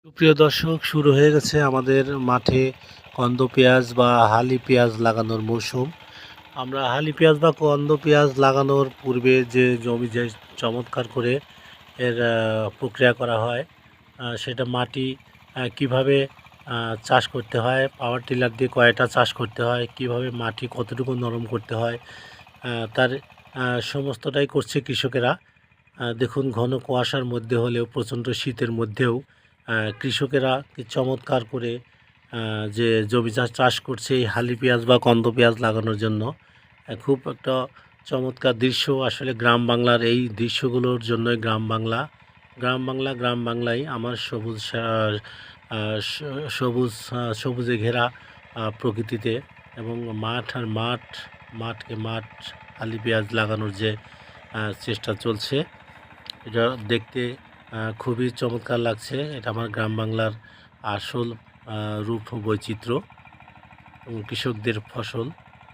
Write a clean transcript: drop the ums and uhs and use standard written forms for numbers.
সুপ্রিয় দর্শক, শুরু হয়ে গেছে আমাদের মাঠে কন্দ পেঁয়াজ বা হালি পেঁয়াজ লাগানোর মৌসুম। আমরা হালি পেঁয়াজ বা কন্দ পেঁয়াজ লাগানোর পূর্বে যে জমি যে চমৎকার করে এর প্রক্রিয়া করা হয়, সেটা মাটি কিভাবে চাষ করতে হয়, পাওয়ার টিলার দিয়ে কয়টা চাষ করতে হয়, কিভাবে মাটি কতটুকু নরম করতে হয়, তার সমস্তটাই করছে কৃষকেরা। দেখুন, ঘন কুয়াশার মধ্যে হলেও প্রচণ্ড শীতের মধ্যেও কৃষকেরা কি চমৎকার করে যে জমি চাষ করছে এই হালি পেঁয়াজ বা কন্দ পেঁয়াজ লাগানোর জন্য। খুব একটা চমৎকার দৃশ্য। আসলে গ্রাম বাংলার এই দৃশ্যগুলোর জন্যই গ্রাম বাংলায় আমার সবুজে ঘেরা প্রকৃতিতে, এবং মাঠ হালি পেঁয়াজ লাগানোর যে চেষ্টা চলছে, এটা দেখতে খুবই চমৎকার লাগছে। এটা আমার গ্রাম বাংলার আসল রূপ বৈচিত্র্য এবং কৃষকদের ফসল।